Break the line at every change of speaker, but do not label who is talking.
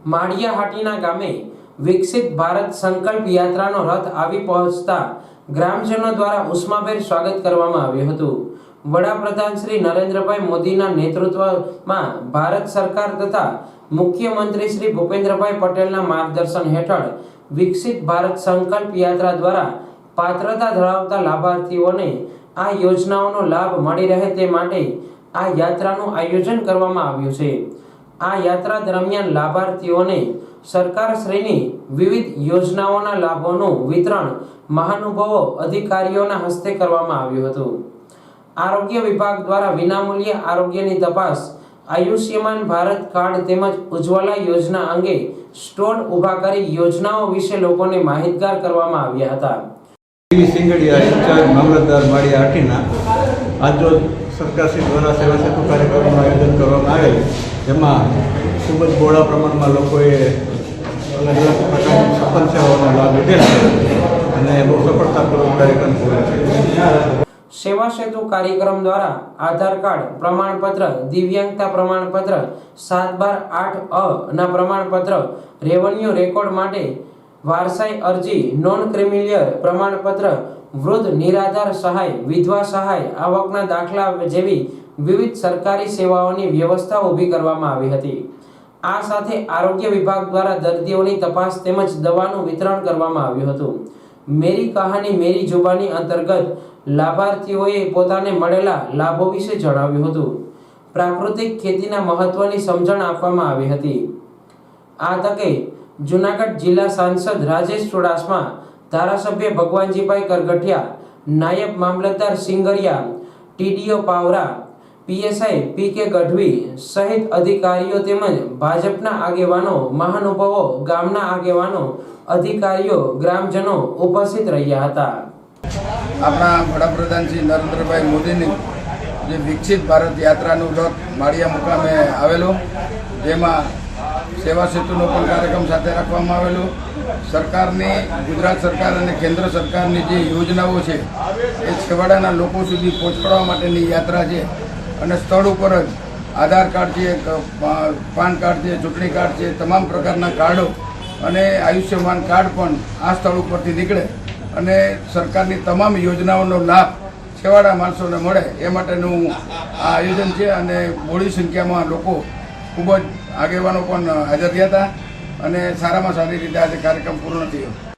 માળિયાહાટીના ગામે વિકસિત ભારત સંકલ્પ યાત્રાનો રથ આવી પહોંચતા ગ્રામજનો દ્વારા ઉષ્માભેર સ્વાગત કરવામાં આવ્યું હતું। વડાપ્રધાન શ્રી નરેન્દ્રભાઈ મોદીના નેતૃત્વમાં ભારત સરકાર તથા મુખ્યમંત્રી શ્રી ભૂપેન્દ્રભાઈ પટેલના માર્ગદર્શન હેઠળ વિકસિત ભારત સંકલ્પ યાત્રા દ્વારા પાત્રતા ધરાવતા લાભાર્થીઓને આ યોજનાઓનો લાભ મળી રહે તે માટે આ યાત્રાનું આયોજન કરવામાં આવ્યું છે। આ યાત્રા દરમિયાન લાભાર્થીઓને સરકારશ્રીની વિવિધ યોજનાઓના લાભોનું વિતરણ મહાનુભાવો અધિકારીઓના હસ્તે કરવામાં આવ્યું હતું। આરોગ્ય વિભાગ દ્વારા વિનામૂલ્યે આરોગ્યની તપાસ, આયુષ્યમાન ભારત કાર્ડ તેમજ ઉજ્જવલા યોજના અંગે સ્ટોલ ઊભા કરી યોજનાઓ વિશે લોકોને માહિતગાર કરવામાં આવ્યા હતા।
સિંગડિયા ઇન્ચાર્જ મામલતદાર માળિયાહાટીના આજરોજ સરકારશ્રી દ્વારા સેવા સેતુ કાર્યક્રમનું આયોજન કરવામાં આવેલ, જેમાં ખૂબ જ બહોળા પ્રમાણમાં લોકોએ અલગ અલગ પ્રકારની સફળ સેવાઓનો લાભ લીધેલ છે અને બહુ સફળતાપૂર્વક કાર્યક્રમ પૂરો છે।
સેવા સેતુ કાર્યક્રમ દ્વારા આધાર કાર્ડ પ્રમાણપત્ર, દિવ્યાંગતા પ્રમાણપત્ર, 7/8 ના પ્રમાણપત્ર, રેવન્યુ રેકોર્ડ માટે વારસાઈ અરજી, નોન ક્રિમિલિયર પ્રમાણપત્ર, વૃદ્ધ નિરાધાર સહાય, વિધવા સહાય, આવકના દાખલા જેવી વિવિધ સરકારી સેવાઓની વ્યવસ્થા ઊભી કરવામાં આવી હતી। આ સાથે આરોગ્ય વિભાગ દ્વારા દર્દીઓની તપાસ તેમજ દવાનું વિતરણ કરવામાં આવ્યું હતું। મેરી કહાની મેરી જુબાની અંતર્ગત લાભાર્થીઓએ પોતાને મળેલા લાભો વિશે જણાવ્યું હતું। પ્રાકૃતિક ખેતીના મહત્વની સમજણ આપવામાં આવી હતી। આ તકે જૂનાગઢ જિલ્લા સાંસદ રાજેશ ચુડાસમા, ધારાસભ્ય ભગવાનજીભાઈ કરગઠિયા, નાયબ મામલતદાર Singariya, TDO Pavra, PSI PK Gadhvi સહિત અધિકારીઓ તેમજ ભાજપના આગેવાનો, મહાનુભાવો, ગામના આગેવાનો, અધિકારીઓ, ગ્રામજનો ઉપસ્થિત રહ્યા હતા।
આપણા વડાપ્રધાન શ્રી નરેન્દ્રભાઈ મોદીની જે વિકસિત ભારત યાત્રાનું રથ માળિયા મુકામે આવેલો, જેમાં સેવા સેતુનો પણ કાર્યક્રમ સાથે રાખવામાં આવેલો। સરકારની, ગુજરાત સરકાર અને કેન્દ્ર સરકારની જે યોજનાઓ છે એ છેવાડાના લોકો સુધી પહોંચાડવા માટેની યાત્રા છે અને સ્થળ ઉપર જ આધાર કાર્ડ છે, પાન કાર્ડ છે, ચૂંટણી કાર્ડ છે, તમામ પ્રકારના કાર્ડો અને આયુષ્યમાન કાર્ડ પણ આ સ્થળ ઉપરથી નીકળે અને સરકારની તમામ યોજનાઓનો લાભ છેવાડા માણસોને મળે એ માટેનું આ આયોજન છે અને મોટી સંખ્યામાં લોકો, ખૂબ જ આગેવાનો પણ હાજર રહ્યા હતા અને સારામાં સારી રીતે આજે કાર્યક્રમ પૂર્ણ થયો।